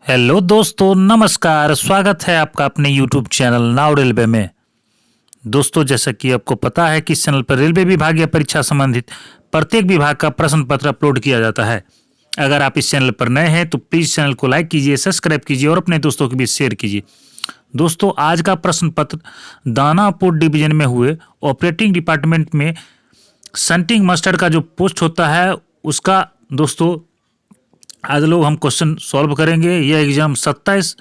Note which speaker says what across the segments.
Speaker 1: Hello दोस्तों, नमस्कार। स्वागत है आपका अपने यूट्यूब चैनल नाउ रेलवे में। दोस्तों, जैसा कि आपको पता है कि इस चैनल पर रेलवे विभागीय परीक्षा संबंधित प्रत्येक विभाग का प्रश्न पत्र अपलोड किया जाता है। अगर आप इस चैनल पर नए हैं तो प्लीज़ चैनल को लाइक कीजिए, सब्सक्राइब कीजिए और अपने दोस्तों के बीच शेयर कीजिए। दोस्तों, आज का प्रश्न पत्र दानापुर डिवीजन में हुए ऑपरेटिंग डिपार्टमेंट में सेंटिंग मास्टर का जो पोस्ट होता है उसका दोस्तों आज लोग हम क्वेश्चन सॉल्व करेंगे। यह एग्जाम 27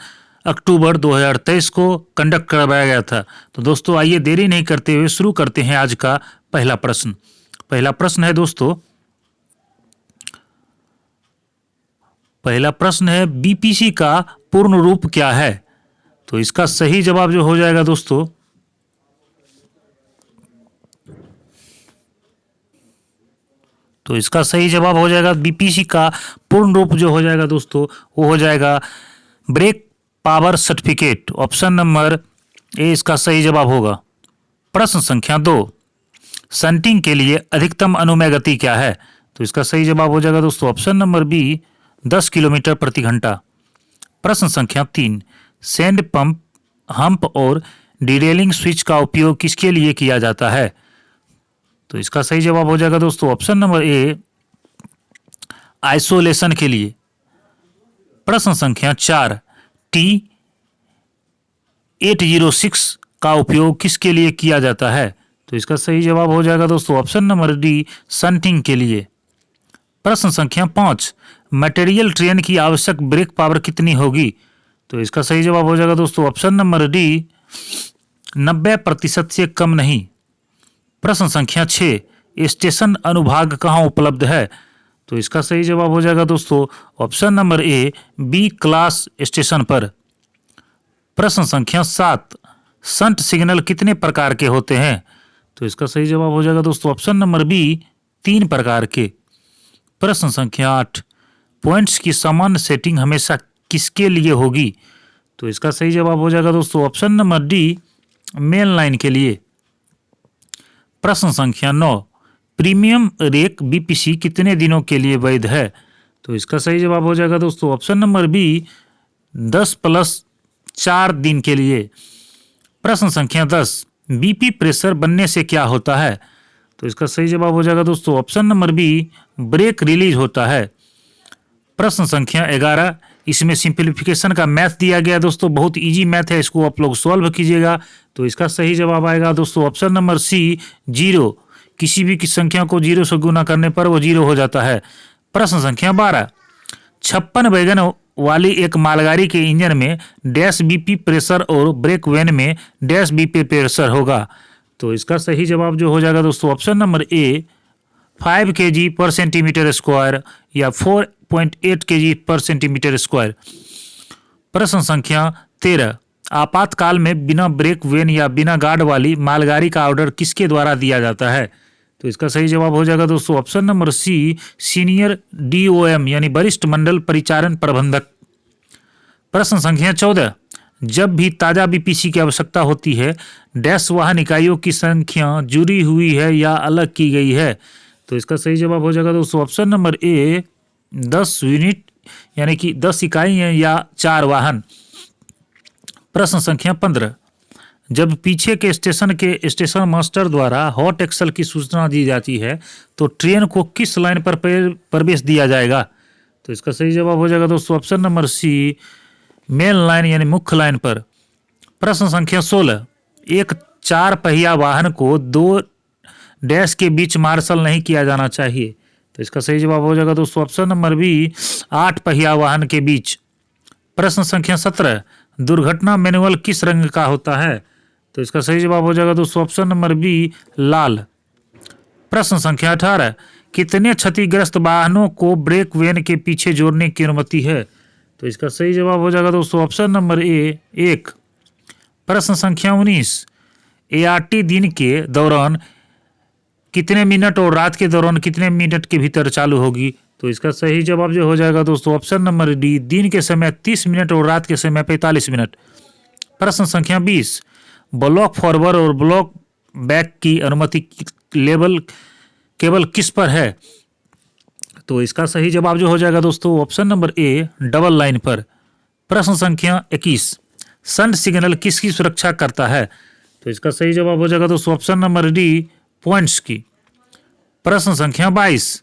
Speaker 1: अक्टूबर 2023 को कंडक्ट करवाया गया था। तो दोस्तों आइए देरी नहीं करते हुए शुरू करते हैं आज का पहला प्रश्न। पहला प्रश्न है दोस्तों, पहला प्रश्न है बीपीसी का पूर्ण रूप क्या है? तो इसका सही जवाब जो हो जाएगा दोस्तों, तो इसका सही जवाब हो जाएगा बीपीसी का पूर्ण रूप जो हो जाएगा दोस्तों वो हो जाएगा brake power certificate. Option number A इसका सही जवाब होगा। प्रश्न संख्या 2, शंटिंग के लिए अधिकतम अनुमेय गति क्या है? तो इसका सही जवाब हो जाएगा दोस्तों ऑप्शन नंबर बी 10 किलोमीटर प्रति घंटा। प्रश्न संख्या 3, सैंड पंप, हम्प और डिरेलिंग स्विच का उपयोग किसके लिए किया जाता है? तो इसका सही जवाब हो जाएगा दोस्तों ऑप्शन नंबर ए आइसोलेशन के लिए। प्रश्न संख्या 4, T806 का उपयोग किसके लिए किया जाता है? तो इसका सही जवाब हो जाएगा दोस्तों ऑप्शन नंबर डी शंटिंग के लिए। प्रश्न संख्या 5, मटेरियल ट्रेन की आवश्यक ब्रेक पावर कितनी होगी? तो इसका सही जवाब हो जाएगा दोस्तों ऑप्शन नंबर डी 90% से कम नहीं। प्रश्न संख्या 6, स्टेशन अनुभाग कहाँ उपलब्ध है? तो इसका सही जवाब हो जाएगा दोस्तों option number A B class station पर। प्रश्न संख्या 7, शंट सिग्नल कितने प्रकार के होते हैं? तो इसका सही जवाब हो जाएगा दोस्तों ऑप्शन नंबर बी 3 प्रकार के। प्रश्न संख्या 8, पॉइंट्स की सामान्य सेटिंग हमेशा किसके लिए होगी? तो इसका सही जवाब हो जाएगा दोस्तों option number D main line के लिए। प्रश्न संख्या 9, प्रीमियम रेक बीपीसी कितने दिनों के लिए वैध है? तो इसका सही जवाब हो जाएगा दोस्तों ऑप्शन नंबर बी 10+4 दिन के लिए। प्रश्न संख्या 10, बीपी प्रेशर बनने से क्या होता है? तो इसका सही जवाब हो जाएगा दोस्तों option number B brake release होता है। प्रश्न संख्या 11, इसमें सिंप्लीफिकेशन का मैथ दिया गया दोस्तों, बहुत इजी मैथ है, इसको आप लोग सॉल्व कीजिएगा। तो इसका सही जवाब आएगा दोस्तों ऑप्शन नंबर सी 0। किसी भी की संख्या को 0 से गुना करने पर वो 0 हो जाता है। प्रश्न संख्या 12, 56 वैगन वाली एक मालगाड़ी के इंजन में डैश बीपी प्रेशर और ब्रेक वैन में डैश बीपी प्रेशर होगा। तो इसका सही जवाब जो हो जाएगा दोस्तों ऑप्शन नंबर ए 5 kg पर सेंटीमीटर स्क्वायर या 4.8 kg पर सेंटीमीटर स्क्वायर। प्रश्न संख्या 13, आपातकाल में बिना ब्रेक वेन या बिना गार्ड वाली मालगाड़ी का ऑर्डर किसके द्वारा दिया जाता है? तो इसका सही जवाब हो जाएगा दोस्तों option number C senior DOM यानी वरिष्ठ मंडल परिचालन प्रबंधक। प्रश्न संख्या 14, जब भी ताज़ा बीपीसी की आवश्यकता होती है डैश वाहन इकाइयों की संख्या जुड़ी हुई है या अलग की गई है? तो इसका सही जवाब हो जाएगा दोस्तों ऑप्शन नंबर ए 10 यूनिट यानी कि 10 इकाई या 4 वाहन। प्रश्न संख्या 15, जब पीछे के स्टेशन मास्टर द्वारा हॉट एक्सल की सूचना दी जाती है तो ट्रेन को किस लाइन पर प्रवेश दिया जाएगा? तो इसका सही जवाब हो जाएगा दोस्तों option number C main line यानी मुख्य लाइन पर। प्रश्न संख्या 16, एक 4 पहिया वाहन को 2 डैश के बीच मार्शल नहीं किया जाना चाहिए। तो इसका सही जवाब हो जाएगा दोस्तों ऑप्शन नंबर बी 8 पहिया वाहन के बीच। प्रश्न संख्या 17, दुर्घटना मैनुअल किस रंग का होता है? तो इसका सही जवाब हो जाएगा दोस्तों ऑप्शन नंबर बी लाल। प्रश्न संख्या 18, कितने क्षतिग्रस्त वाहनों को ब्रेक वेन के पीछे जोड़ने की अनुमति है? तो इसका सही जवाब हो जाएगा दोस्तों ऑप्शन नंबर ए 1। प्रश्न संख्या 19, एआरटी दिन के दौरान कितने मिनट और रात के दौरान कितने मिनट के भीतर चालू होगी? तो इसका सही जवाब जो हो जाएगा दोस्तों ऑप्शन नंबर डी दिन के समय 30 मिनट और रात के समय 45 मिनट। प्रश्न संख्या 20, ब्लॉक फॉरवर्ड और ब्लॉक बैक की अनुमति लेवल केवल किस पर है? तो इसका सही जवाब जो हो जाएगा दोस्तों option number A double line पर। प्रश्न संख्या 21, संट सिग्नल किसकी सुरक्षा करता है? तो इसका सही जवाब हो जाएगा दोस्तों ऑप्शन नंबर डी, पॉइंट्स की। प्रश्न संख्या 22,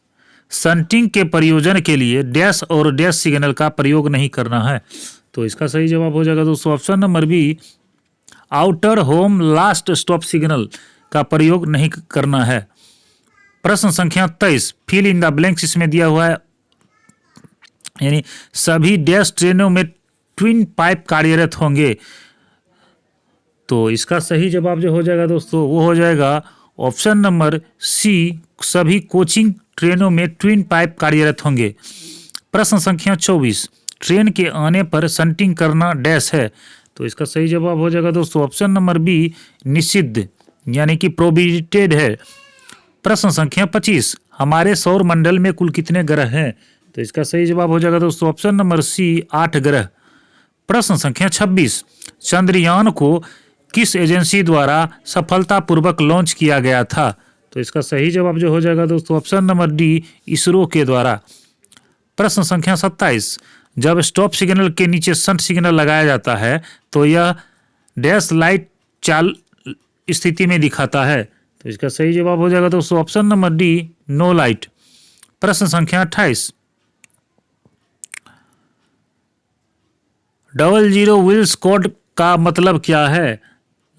Speaker 1: संटिंग के प्रयोजन के लिए डैश और डैश सिग्नल का प्रयोग नहीं करना है। तो इसका सही जवाब हो जाएगा दोस्तों option number B, outer home last stop signal का प्रयोग नहीं करना है। प्रश्न संख्या 23, फिल इन द ब्लैंक्स इसमें दिया हुआ है, यानी सभी डैश ट्रेनों में ट्विन पाइप कार्यरत होंगे। तो इसका सही जवाब जो हो जाएगा दोस्तों वो हो जाएगा ऑप्शन नंबर सी, सभी कोचिंग ट्रेनों में ट्विन पाइप कार्यरत होंगे। प्रश्न संख्या 24, ट्रेन के आने पर संटिंग करना डैश है। तो इसका सही जवाब हो जाएगा दोस्तों ऑप्शन नंबर बी, निषिद्ध, यानी कि प्रोहिबिटेड है। प्रश्न संख्या 25, हमारे सौर मंडल में कुल कितने ग्रह हैं? तो इसका सही जवाब हो जाएगा दोस्तों ऑप्शन नंबर सी, 8 ग्रह। प्रश्न संख्या 26, चंद्रयान को किस एजेंसी द्वारा सफलतापूर्वक लॉन्च किया गया था? तो इसका सही जवाब जो हो जाएगा दोस्तों ऑप्शन नंबर डी, इसरो के द्वारा। प्रश्न संख्या 27, जब स्टॉप सिग्नल के नीचे संट सिग्नल लगाया जाता है तो यह डैश लाइट चाल स्थिति में दिखाता है। तो इसका सही जवाब हो जाएगा दोस्तों option number D, no light. प्रश्न संख्या 28, 00 व्हील्स कोड का मतलब क्या है?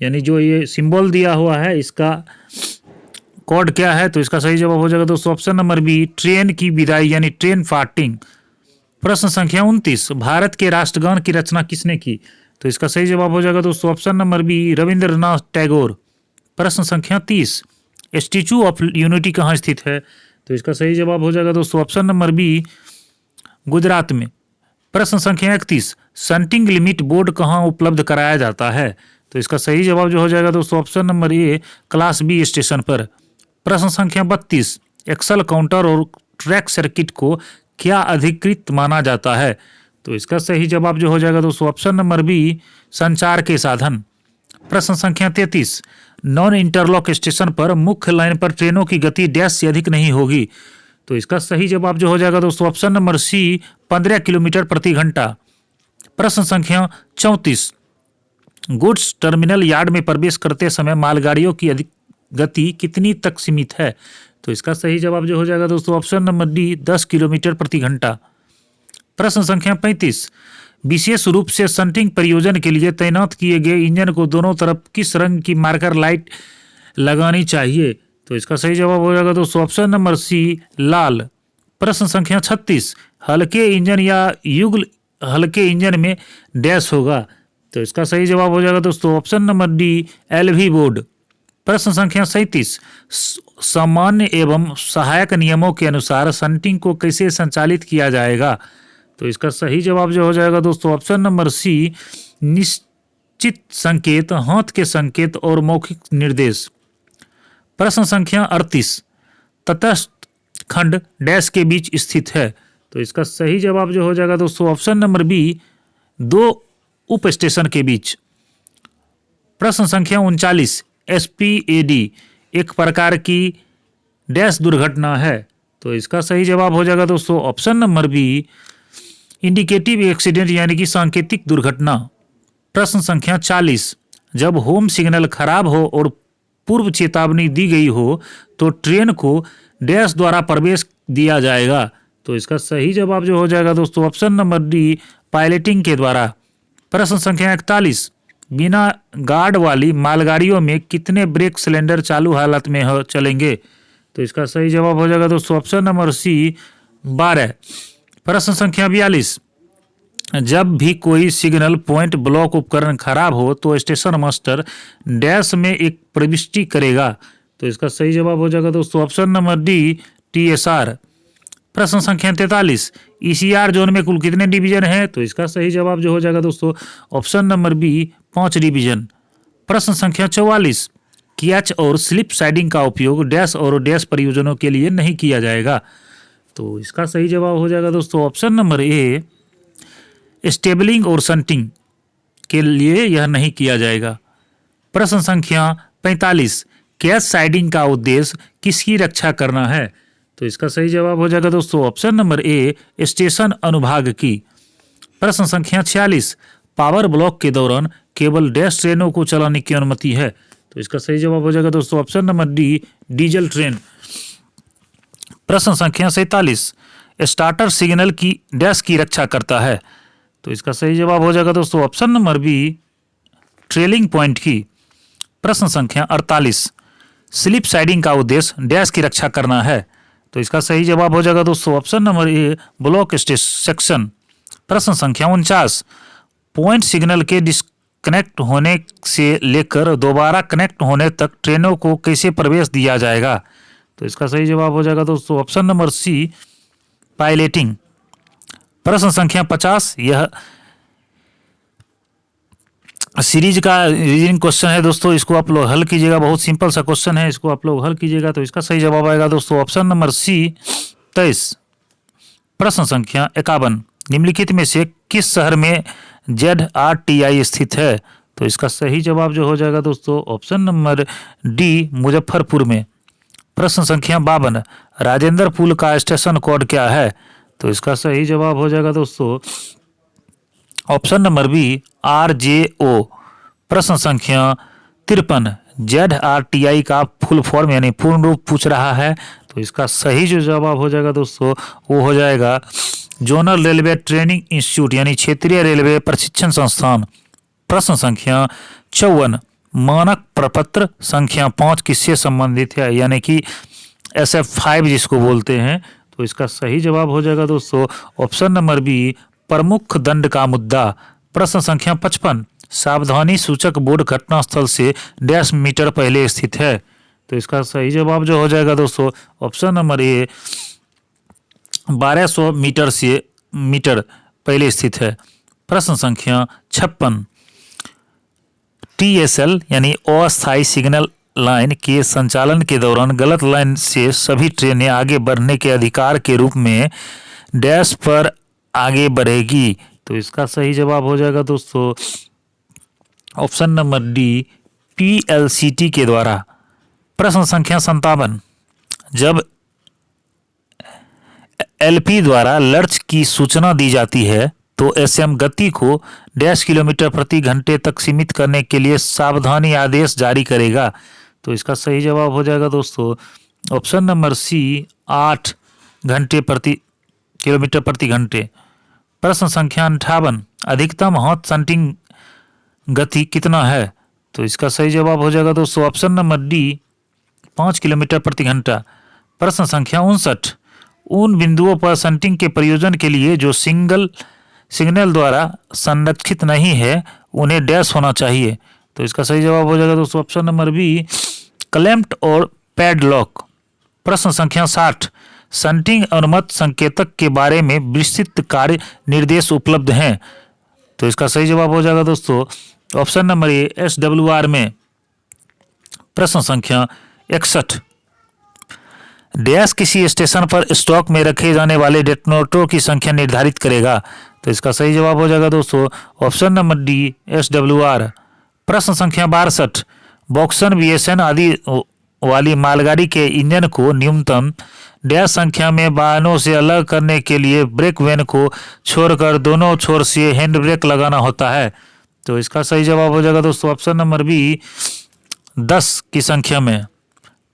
Speaker 1: यानी जो ये सिंबल दिया हुआ है इसका कोड क्या है? तो इसका सही जवाब हो जाएगा दोस्तों ऑप्शन नंबर बी, ट्रेन की विदाई यानी ट्रेन फार्टिंग। प्रश्न संख्या 29, भारत के राष्ट्रगान की रचना किसने की? तो इसका सही जवाब हो जाएगा दोस्तों option number B, Rabindranath Tagore. प्रश्न संख्या 30, स्टैचू ऑफ यूनिटी कहाँ स्थित है? तो इसका सही जवाब हो जाएगा दोस्तों ऑप्शन नंबर बी, गुजरात में। प्रश्न संख्या 31, संटिंग लिमिट बोर्ड कहाँ उपलब्ध कराया जाता है? तो इसका सही जवाब जो हो जाएगा दोस्तों option number A, class B station पर। प्रश्न संख्या 32, एक्सल काउंटर और ट्रैक सर्किट को क्या अधिकृत माना जाता है? तो इसका सही जवाब जो हो जाएगा दोस्तों ऑप्शन नंबर बी, संचार के साधन। प्रश्न संख्या 33, नॉन इंटरलॉक स्टेशन पर मुख्य लाइन पर ट्रेनों की गति डैश से अधिक नहीं होगी। तो इसका सही जवाब जो हो जाएगा दोस्तों ऑप्शन नंबर सी, 15 किलोमीटर प्रति घंटा। प्रश्न संख्या 34, गुड्स टर्मिनल यार्ड में प्रवेश करते समय मालगाड़ियों की गति कितनी तक सीमित है? तो इसका सही जवाब जो हो जाएगा दोस्तों ऑप्शन नंबर डी, 10 किलोमीटर प्रति घंटा। प्रश्न संख्या 35, विशेष रूप से संटिंग प्रयोजन के लिए तैनात किए गए इंजन को दोनों तरफ किस रंग की मार्कर लाइट लगानी चाहिए? तो इसका सही जवाब हो जाएगा दोस्तों ऑप्शन नंबर सी, लाल। प्रश्न संख्या 36, हल्के इंजन या युगल हल्के इंजन में डैश होगा। तो इसका सही जवाब हो जाएगा दोस्तों option number D, LV board. प्रश्न संख्या 37, सामान्य एवं सहायक नियमों के अनुसार संटिंग को कैसे संचालित किया जाएगा? तो इसका सही जवाब जो हो जाएगा दोस्तों ऑप्शन नंबर सी, निश्चित संकेत, हाथ के संकेत और मौखिक निर्देश। प्रश्न संख्या 38, तटस्थ खंड डैश के बीच स्थित है। तो इसका सही जवाब जो हो जाएगा दोस्तों ऑप्शन नंबर बी, 2 उप स्टेशन के बीच। प्रश्न संख्या 39, एसपीएडी एक प्रकार की डैश दुर्घटना है। तो इसका सही जवाब हो जाएगा दोस्तों option number B, indicative accident यानी कि सांकेतिक दुर्घटना। प्रश्न संख्या 40, जब होम सिग्नल खराब हो और पूर्व चेतावनी दी गई हो तो ट्रेन को डैश द्वारा प्रवेश दिया जाएगा। तो इसका सही जवाब जो हो जाएगा दोस्तों ऑप्शन नंबर डी, पायलटिंग के द्वारा। प्रश्न संख्या 41, बिना गार्ड वाली मालगाड़ियों में कितने ब्रेक सिलेंडर चालू हालत में चलेंगे? तो इसका सही जवाब हो जाएगा दोस्तों ऑप्शन नंबर सी, 12। प्रश्न संख्या 42, जब भी कोई सिग्नल पॉइंट ब्लॉक उपकरण खराब हो तो स्टेशन मास्टर डैश में एक प्रविष्टि करेगा। तो इसका सही जवाब हो जाएगा दोस्तों ऑप्शन नंबर डी, टीएसआर। प्रश्न संख्या 43, ईसीआर जोन में कुल कितने डिवीजन हैं? तो इसका सही जवाब जो हो जाएगा दोस्तों ऑप्शन नंबर बी, 5 डिवीजन। प्रश्न संख्या 44, कैच और स्लिप साइडिंग का उपयोग डैश और डैश परियोजनों के लिए नहीं किया जाएगा। तो इसका सही जवाब हो जाएगा दोस्तों ऑप्शन नंबर ए, स्टेबलिंग और संटिंग के लिए यह नहीं किया जाएगा। प्रश्न संख्या 45, कैच साइडिंग का उद्देश्य किसकी रक्षा करना है? तो इसका सही जवाब हो जाएगा दोस्तों ऑप्शन नंबर ए, स्टेशन अनुभाग की। प्रश्न संख्या 46, पावर ब्लॉक के दौरान केवल डैश ट्रेनों को चलाने की अनुमति है। तो इसका सही जवाब हो जाएगा दोस्तों option number D, diesel train. प्रश्न संख्या 47, स्टार्टर सिग्नल की डैश की रक्षा करता है। तो इसका सही जवाब हो जाएगा दोस्तों option number B, trailing point की। प्रश्न संख्या 48, स्लिप साइडिंग का उद्देश्य डैश की रक्षा करना है। तो इसका सही जवाब हो जाएगा दोस्तों ऑप्शन नंबर ए, ब्लॉक सेक्शन। प्रश्न संख्या 49, पॉइंट सिग्नल के डिस्कनेक्ट होने से लेकर दोबारा कनेक्ट होने तक ट्रेनों को कैसे प्रवेश दिया जाएगा। तो इसका सही जवाब हो जाएगा दोस्तों ऑप्शन नंबर सी, पायलटिंग। प्रश्न संख्या 50, यह सीरीज का रीजनिंग क्वेश्चन है दोस्तों, इसको आप लोग हल कीजिएगा, बहुत सिंपल सा क्वेश्चन है, इसको आप लोग हल कीजिएगा। तो इसका सही जवाब आएगा दोस्तों ऑप्शन नंबर सी, 23। प्रश्न संख्या 51, निम्नलिखित में से किस शहर में ZRTI स्थित है। तो इसका सही जवाब जो हो जाएगा दोस्तों ऑप्शन नंबर डी, मुजफ्फरपुर में। प्रश्न संख्या 52, राजेंद्र पुल का स्टेशन कोड क्या है। तो इसका सही जवाब हो जाएगा दोस्तों ऑप्शन नंबर बी, RJO। प्रश्न संख्या 53, ZRTI का फुल फॉर्म यानी पूर्ण रूप पूछ रहा है। तो इसका सही जो जवाब हो जाएगा दोस्तों वो हो जाएगा जोनल रेलवे ट्रेनिंग इंस्टीट्यूट यानी क्षेत्रीय रेलवे प्रशिक्षण संस्थान। प्रश्न संख्या 54, मानक प्रपत्र संख्या 5 किससे संबंधित है, यानी कि SF5 जिसको बोलते हैं। तो इसका सही जवाब हो जाएगा दोस्तों ऑप्शन नंबर बी, प्रमुख दंड का मुद्दा। प्रश्न संख्या 55, सावधानी सूचक बोर्ड घटनास्थल से डैश मीटर पहले स्थित है। तो इसका सही जवाब जो हो जाएगा दोस्तों ऑप्शन नंबर ए, 1200 मीटर पहले स्थित है। प्रश्न संख्या 56, TSL यानी अस्थायी सिग्नल लाइन के संचालन के दौरान गलत लाइन से सभी ट्रेनें आगे बढ़ने के अधिकार के रूप में डैश पर आगे बढ़ेगी। तो इसका सही जवाब हो जाएगा दोस्तों ऑप्शन नंबर डी, PLCT के द्वारा। प्रश्न संख्या 57, जब LP द्वारा लक्ष्य की सूचना दी जाती है तो SM गति को डैश किलोमीटर प्रति घंटे तक सीमित करने के लिए सावधानी आदेश जारी करेगा। तो इसका सही जवाब हो जाएगा दोस्तों ऑप्शन नंबर सी, 8 किलोमीटर प्रति घंटे। प्रश्न संख्या 58, अधिकतम हाथ शंटिंग गति कितना है। तो इसका सही जवाब हो जाएगा दोस्तों ऑप्शन नंबर डी, 5 किलोमीटर प्रति घंटा। प्रश्न संख्या 59, उन बिंदुओं पर शंटिंग के प्रयोजन के लिए जो सिग्नल द्वारा संरक्षित नहीं है उन्हें डैश होना चाहिए। तो इसका सही जवाब हो जाएगा दोस्तों ऑप्शन नंबर बी, क्लैंप्ड और पैडलॉक। प्रश्न संख्या 60, शंटिंग अनुमत संकेतक के बारे में विस्तृत कार्य निर्देश उपलब्ध हैं। तो इसका सही जवाब हो जाएगा दोस्तों ऑप्शन नंबर ए, SWR में। प्रश्न संख्या 61, डैश किसी स्टेशन पर स्टॉक में रखे जाने वाले डेटोनेटरों की संख्या निर्धारित करेगा। तो इसका सही जवाब हो जाएगा दोस्तों ऑप्शन नंबर डी, SWR। प्रश्न संख्या 62, बॉक्सन BSN आदि वाली मालगाड़ी के इंजन को न्यूनतम डैश संख्या में वाहनों से अलग करने के लिए ब्रेक वैन को छोड़कर दोनों छोर से हैंड ब्रेक लगाना होता है। तो इसका सही जवाब हो जाएगा दोस्तों ऑप्शन नंबर बी, 10 की संख्या में।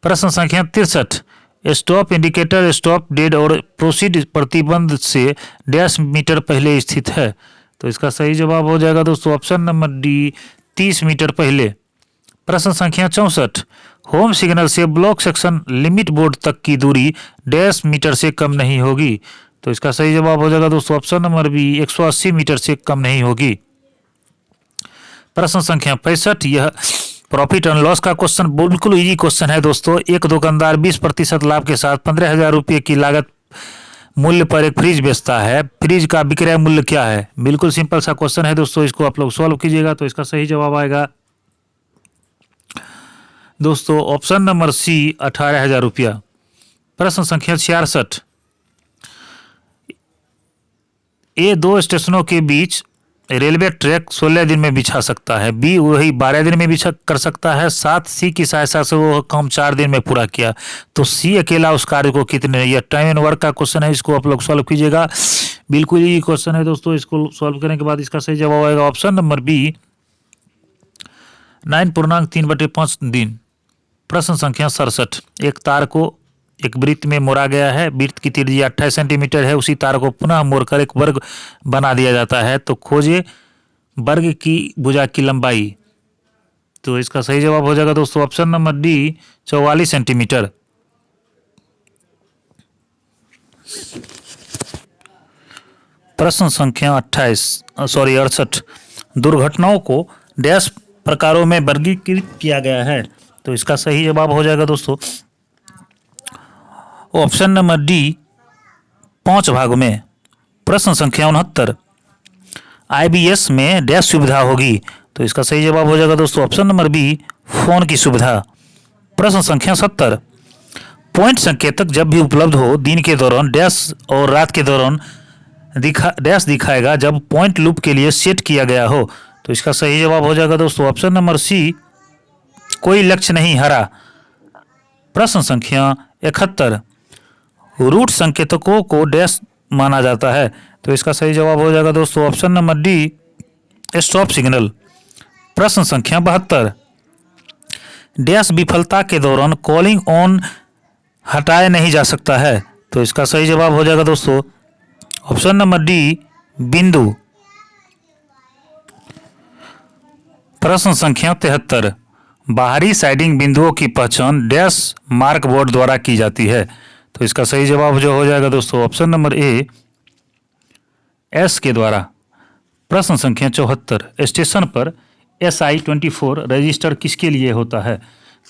Speaker 1: प्रश्न संख्या 63, स्टॉप इंडिकेटर स्टॉप डेड और प्रोसीड प्रतिबंध से डैश मीटर पहले स्थित है। तो इसका सही जवाब हो जाएगा दोस्तों ऑप्शन नंबर डी, 30 मीटर पहले। प्रश्न संख्या 64, होम सिग्नल से ब्लॉक सेक्शन लिमिट बोर्ड तक की दूरी डैश मीटर से कम नहीं होगी। तो इसका सही जवाब हो जाएगा दोस्तों ऑप्शन नंबर बी, 180 मीटर से कम नहीं होगी। प्रश्न संख्या 65, यह प्रॉफिट एंड लॉस का क्वेश्चन बिल्कुल इजी क्वेश्चन है दोस्तों। एक दुकानदार 20% लाभ के साथ 15,000 रुपये की लागत मूल्य पर एक फ्रिज बेचता है। फ्रिज का विक्रय मूल्य क्या है। बिल्कुल सिंपल सा क्वेश्चन है दोस्तों, इसको आप लोग सॉल्व कीजिएगा। तो इसका सही जवाब आएगा दोस्तों ऑप्शन नंबर सी, 18,000 रुपया। प्रश्न संख्या 66, ये दो स्टेशनों के बीच रेलवे ट्रैक 16 दिन में बिछा सकता है। बी वही 12 दिन में बिछा कर सकता है। 7 सी की सहायता से वो काम 4 दिन में पूरा किया। तो सी अकेला उस कार्य को कितने, यह टाइम एंड वर्क का क्वेश्चन है, इसको आप लोग सॉल्व कीजिएगा। बिल्कुल ही क्वेश्चन है दोस्तों। इसको सॉल्व करने के बाद इसका सही जवाब आएगा ऑप्शन नंबर बी 9.3/5 दिन। प्रश्न संख्या 67। एक तार को एक वृत्त में मोड़ा गया है। वृत्त की त्रिज्या 28 सेंटीमीटर है। उसी तार को पुनः मोड़कर एक वर्ग बना दिया जाता है। तो खोजे वर्ग की भुजा की लंबाई। तो इसका सही जवाब हो जाएगा दोस्तों ऑप्शन नंबर डी 44 सेंटीमीटर। प्रश्न संख्या 68। दुर्घटनाओं को डैश प्रकारों में वर्गीकृत किया गया है। तो इसका सही जवाब हो जाएगा दोस्तों ऑप्शन नंबर डी 5 भागों में। प्रश्न संख्या 69। IBS में डैश सुविधा होगी। तो इसका सही जवाब हो जाएगा दोस्तों ऑप्शन नंबर बी फोन की सुविधा। प्रश्न संख्या 70। पॉइंट संकेतक जब भी उपलब्ध हो दिन के दौरान डैश और रात के दौरान डैश दिखाएगा जब पॉइंट लूप के लिए सेट किया गया हो। तो इसका सही जवाब हो जाएगा दोस्तों ऑप्शन नंबर सी कोई लक्ष्य नहीं हरा। प्रश्न संख्या 71। रूट संकेतकों को डैश माना जाता है। तो इसका सही जवाब हो जाएगा दोस्तों option number D stop signal. प्रश्न संख्या 72। डैश विफलता के दौरान कॉलिंग ऑन हटाया नहीं जा सकता है। तो इसका सही जवाब हो जाएगा दोस्तों ऑप्शन नंबर डी बिंदु। प्रश्न संख्या 73। बाहरी साइडिंग बिंदुओं की पहचान डैश मार्क बोर्ड द्वारा की जाती है। तो इसका सही जवाब जो हो जाएगा दोस्तों ऑप्शन नंबर ए एस के द्वारा। प्रश्न संख्या 74। स्टेशन पर SI-24 रजिस्टर किसके लिए होता है।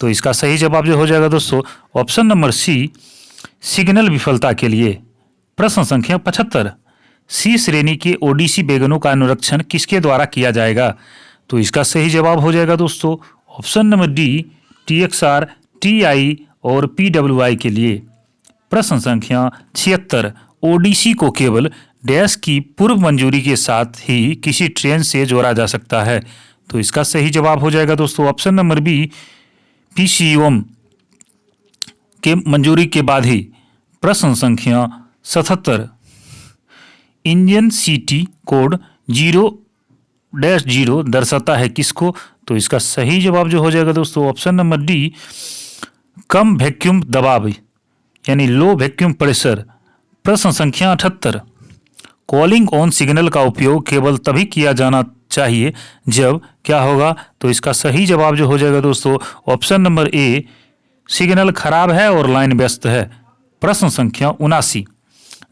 Speaker 1: तो इसका सही जवाब जो हो जाएगा दोस्तों ऑप्शन नंबर सी सिग्नल विफलता के लिए। प्रश्न संख्या 75। सी श्रेणी के ओडीसी वैगनों का अनुरक्षण किसके द्वारा किया जाएगा। तो इसका सही जवाब हो जाएगा दोस्तों option number D TXR, TI और PWI के लिए। प्रश्न संख्या 76। ओडीसी को केवल डैश की पूर्व मंजूरी के साथ ही किसी ट्रेन से जोड़ा जा सकता है। तो इसका सही जवाब हो जाएगा दोस्तों ऑप्शन नंबर बी PCOM के मंजूरी के बाद ही। प्रश्न संख्या 77। इंडियन सिटी कोड 0-0 दर्शाता है किसको। तो इसका सही जवाब जो हो जाएगा दोस्तों ऑप्शन नंबर डी कम वैक्यूम दबाव यानी लो वैक्यूम प्रेशर। प्रश्न संख्या 78। कॉलिंग ऑन सिग्नल का उपयोग केवल तभी किया जाना चाहिए जब क्या होगा। तो इसका सही जवाब जो हो जाएगा दोस्तों ऑप्शन नंबर ए सिग्नल खराब है और लाइन व्यस्त है। प्रश्न संख्या 79।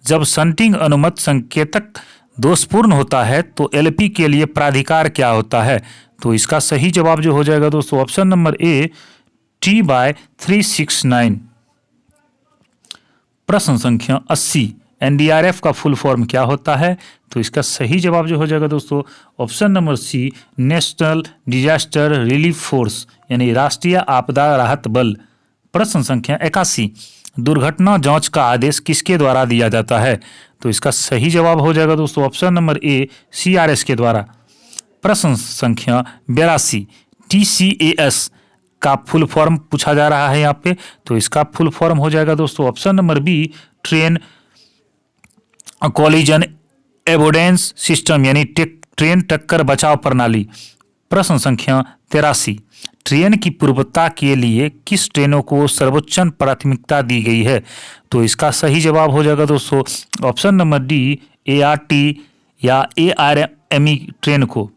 Speaker 1: जब शंटिंग अनुमत संकेतक दोषपूर्ण होता है तो LP के लिए प्राधिकार क्या होता है। तो इसका सही जवाब जो हो जाएगा दोस्तों ऑप्शन नंबर ए T/369। प्रश्न संख्या 80। NDRF का फुल फॉर्म क्या होता है। तो इसका सही जवाब जो हो जाएगा दोस्तों option number C National Disaster Relief Force यानी राष्ट्रीय आपदा राहत बल। प्रश्न संख्या 81। दुर्घटना जांच का आदेश किसके द्वारा दिया जाता है। तो इसका सही जवाब हो जाएगा दोस्तों ऑप्शन नंबर ए CRS के द्वारा। प्रश्न संख्या 82। TCAS का फुल फॉर्म पूछा जा रहा है यहाँ पे। तो इसका फुल फॉर्म हो जाएगा दोस्तों option number B train collision avoidance system यानी ट्रेन टक्कर बचाव प्रणाली। प्रश्न संख्या 83। ट्रेन की पूर्वता के लिए किस ट्रेनों को सर्वोच्च प्राथमिकता दी गई है। तो इसका सही जवाब हो जाएगा दोस्तों ऑप्शन नंबर डी ART या ARME ट्रेन को।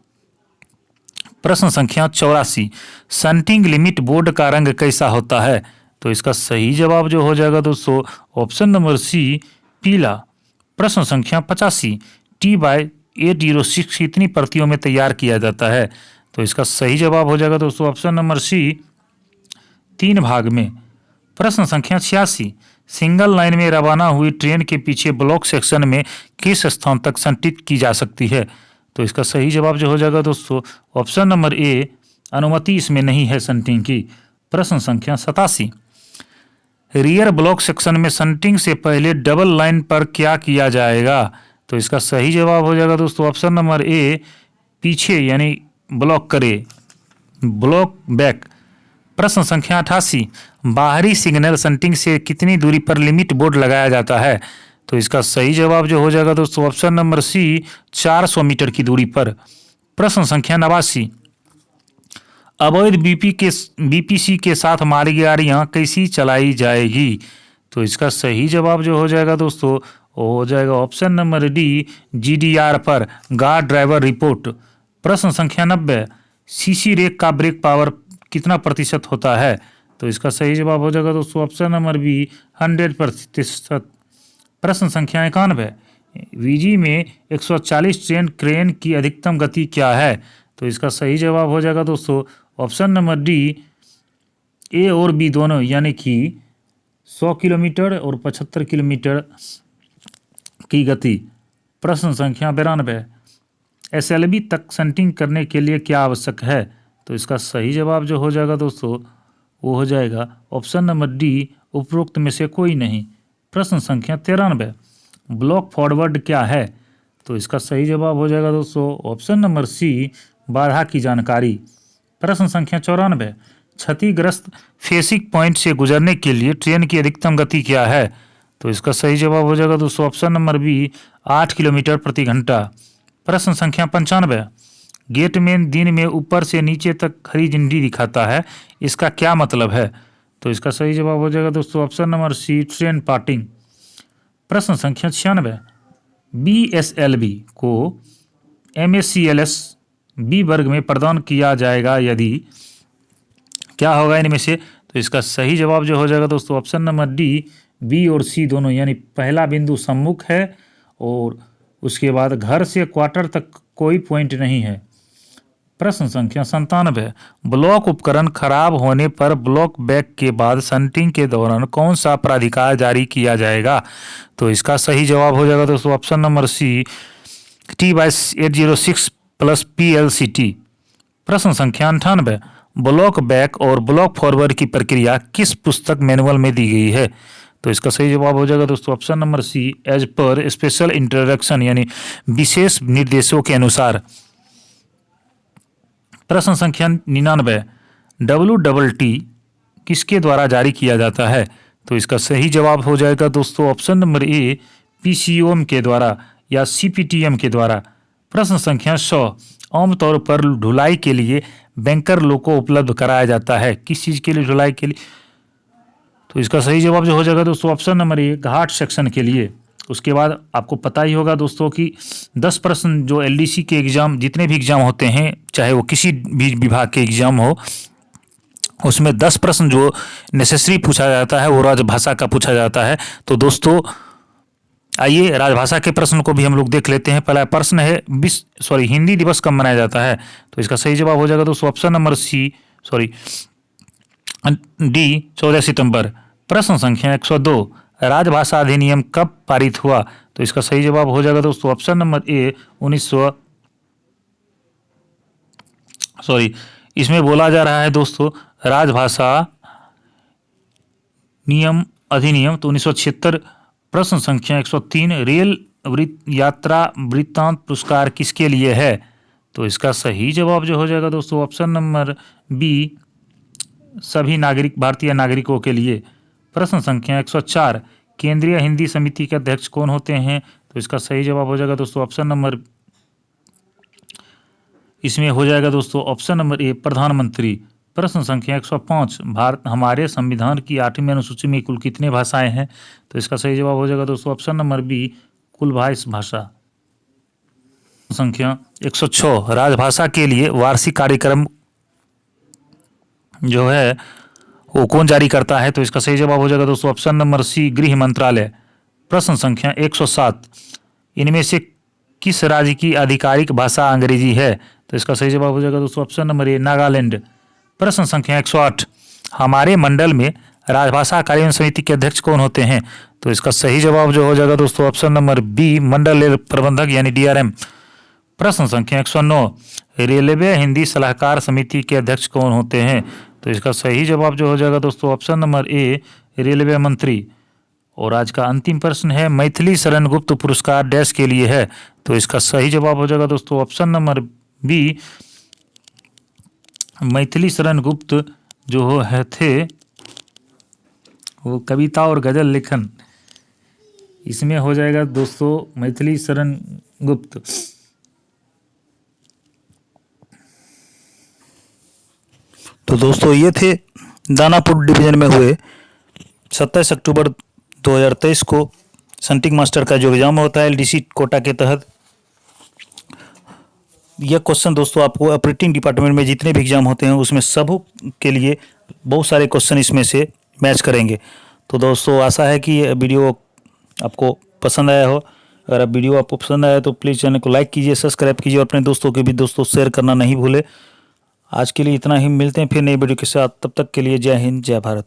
Speaker 1: प्रश्न संख्या 84। शंटिंग लिमिट बोर्ड का रंग कैसा होता है। तो इसका सही जवाब जो हो जाएगा दोस्तों ऑप्शन नंबर सी पीला। प्रश्न संख्या 85। T/806 कितनी प्रतियों में तैयार किया जाता है। तो इसका सही जवाब हो जाएगा दोस्तों ऑप्शन नंबर सी 3 भाग में। प्रश्न संख्या 86। सिंगल लाइन में रवाना हुई ट्रेन के पीछे ब्लॉक सेक्शन में किस स्थान तक संटित की जा सकती है। तो इसका सही जवाब जो हो जाएगा दोस्तों ऑप्शन नंबर ए अनुमति इसमें नहीं है संटिंग की। प्रश्न संख्या 87। रियर ब्लॉक सेक्शन में संटिंग से पहले डबल लाइन पर क्या किया जाएगा। तो इसका सही जवाब हो जाएगा दोस्तों ऑप्शन नंबर ए, पीछे यानी ब्लॉक करे, ब्लॉक बैक। प्रश्न संख्या 88, बाहरी सिग्नल शंटिंग से कितनी दूरी पर लिमिट बोर्ड लगाया जाता है? तो इसका सही जवाब जो हो जाएगा दोस्तों ऑप्शन नंबर सी, 400 मीटर की दूरी पर। प्रश्न संख्या 89, अवैध बीपीसी के साथ मालगाड़ियां कैसी चलाई जाएगी? तो इसका सही जवाब जो हो जाएगा दोस्तों वो हो जाएगा ऑप्शन नंबर डी, जीडीआर पर, गार्ड ड्राइवर रिपोर्ट। प्रश्न संख्या 90, सीसी रेक का ब्रेक पावर कितना प्रतिशत होता है? तो इसका सही जवाब हो जाएगा दोस्तों ऑप्शन नंबर बी, 100%। प्रश्न संख्या 91, वीजी में 140 ट्रेन क्रेन की अधिकतम गति क्या है? तो इसका सही जवाब हो जाएगा दोस्तों ऑप्शन नंबर डी, ए और बी दोनों, यानी कि 100 किलोमीटर और 75 किलोमीटर की गति। प्रश्न संख्या 92, एसएलबी तक शंटिंग करने के लिए क्या आवश्यक है? तो इसका सही जवाब जो हो जाएगा दोस्तों वो हो जाएगा ऑप्शन नंबर डी, उपरोक्त में से कोई नहीं। प्रश्न संख्या 93, ब्लॉक फॉरवर्ड क्या है? तो इसका सही जवाब हो जाएगा दोस्तों ऑप्शन नंबर सी, बाधा की जानकारी। प्रश्न संख्या 94, क्षतिग्रस्त फेसिक पॉइंट से गुजरने के लिए ट्रेन की अधिकतम गति क्या है? तो इसका सही जवाब हो जाएगा दोस्तों ऑप्शन नंबर बी, 8 किलोमीटर प्रति घंटा। प्रश्न संख्या 95, गेटमैन दिन में ऊपर से नीचे तक हरी झंडी दिखाता है, इसका क्या मतलब है? तो इसका सही जवाब हो जाएगा दोस्तों option number C, train parting. प्रश्न संख्या 96, बीएसएलवी को एमएससीएलएस बी वर्ग में प्रदान किया जाएगा यदि क्या होगा इनमें से? तो इसका सही जवाब जो हो जाएगा दोस्तों ऑप्शन नंबर डी, बी और सी दोनों, यानी पहला बिंदु सम्मुख है और उसके बाद घर से क्वार्टर तक कोई पॉइंट नहीं है। प्रश्न संख्या 97, ब्लॉक उपकरण खराब होने पर ब्लॉक बैक के बाद शंटिंग के दौरान कौन सा प्राधिकार जारी किया जाएगा? तो इसका सही जवाब हो जाएगा दोस्तों option number C, T/806 plus PLCT। प्रश्न संख्या 98, ब्लॉक बैक और ब्लॉक फॉरवर्ड की प्रक्रिया किस पुस्तक मैनुअल में दी गई है? तो इसका सही जवाब हो जाएगा दोस्तों option number C, as per special introduction, यानी विशेष निर्देशों के अनुसार। प्रश्न संख्या 99, WTT किसके द्वारा जारी किया जाता है? तो इसका सही जवाब हो जाएगा दोस्तों ऑप्शन नंबर ए, PCOM के द्वारा या CPTM के द्वारा। प्रश्न संख्या 100, आमतौर पर ढुलाई के लिए बैंकर लोग को उपलब्ध कराया जाता है, किस चीज़ के लिए ढुलाई के लिए? तो इसका सही जवाब जो हो जाएगा दोस्तों ऑप्शन नंबर ए, घाट सेक्शन के लिए। उसके बाद आपको पता ही होगा दोस्तों कि 10 प्रश्न जो LDC के एग्ज़ाम, जितने भी एग्ज़ाम होते हैं, चाहे वो किसी भी विभाग के एग्ज़ाम हो, उसमें 10 प्रश्न जो नेसेसरी पूछा जाता है वो राजभाषा का पूछा जाता है। तो दोस्तों आइए राजभाषा के प्रश्न को भी हम लोग देख लेते हैं। पहला प्रश्न है हिंदी दिवस कब मनाया जाता है? तो इसका सही जवाब हो जाएगा दोस्तों ऑप्शन नंबर डी, 14 सितंबर। प्रश्न संख्या 102, राजभाषा अधिनियम कब पारित हुआ? तो इसका सही जवाब हो जाएगा दोस्तों ऑप्शन नंबर ए, इसमें बोला जा रहा है दोस्तों राजभाषा नियम अधिनियम तो 1976। प्रश्न संख्या 103, रेल यात्रा वृत्तांत पुरस्कार किसके लिए है? तो इसका सही जवाब जो हो जाएगा दोस्तों ऑप्शन नंबर बी, सभी भारतीय नागरिकों के लिए। प्रश्न संख्या 104, केंद्रीय हिंदी समिति के अध्यक्ष कौन होते हैं? तो इसका सही जवाब हो जाएगा दोस्तों ऑप्शन नंबर, इसमें हो जाएगा दोस्तों ऑप्शन नंबर ए, प्रधानमंत्री। प्रश्न संख्या 105, हमारे संविधान की 8वीं अनुसूची में कुल कितने भाषाएं हैं? तो इसका सही जवाब हो जाएगा दोस्तों ऑप्शन नंबर बी, कुल 22 भाषा। संख्या 106, राजभाषा के लिए वार्षिक कार्यक्रम जो है वो कौन जारी करता है? तो इसका सही जवाब हो जाएगा दोस्तों ऑप्शन नंबर सी, गृह मंत्रालय। प्रश्न संख्या 107, इनमें से किस राज्य की आधिकारिक भाषा अंग्रेजी है? तो इसका सही जवाब हो जाएगा दोस्तों ऑप्शन नंबर ए, नागालैंड। प्रश्न संख्या 108, हमारे मंडल में राजभाषा कार्यान्वयन समिति के अध्यक्ष कौन होते हैं? तो इसका सही जवाब जो हो जाएगा दोस्तों ऑप्शन नंबर बी, मंडल प्रबंधक यानी DRM। प्रश्न संख्या 109, रेलवे हिंदी सलाहकार समिति के अध्यक्ष कौन होते हैं? तो इसका सही जवाब जो हो जाएगा दोस्तों ऑप्शन नंबर ए, रेलवे मंत्री। और आज का अंतिम प्रश्न है मैथिली शरण गुप्त पुरस्कार डैश के लिए है। तो इसका सही जवाब हो जाएगा दोस्तों option number B, Maithili Sharan Gupt जो है थे वो कविता और गजल लेखन, इसमें हो जाएगा दोस्तों मैथिली शरण गुप्त।
Speaker 2: तो दोस्तों ये थे दानापुर डिवीज़न में हुए 27 अक्टूबर 2023 को संटिक मास्टर का जो एग्ज़ाम होता है एलडीसी कोटा के तहत। यह क्वेश्चन दोस्तों आपको ऑपरेटिंग डिपार्टमेंट में जितने भी एग्ज़ाम होते हैं उसमें सब के लिए बहुत सारे क्वेश्चन इसमें से मैच करेंगे। तो दोस्तों आशा है कि ये वीडियो आपको पसंद आया हो। अगर आप वीडियो आपको पसंद आया तो प्लीज़ चैनल को लाइक कीजिए, सब्सक्राइब कीजिए और अपने दोस्तों के भी दोस्तों शेयर करना नहीं भूले। आज के लिए इतना ही, मिलते हैं फिर नई वीडियो के साथ, तब तक के लिए जय हिंद जय भारत।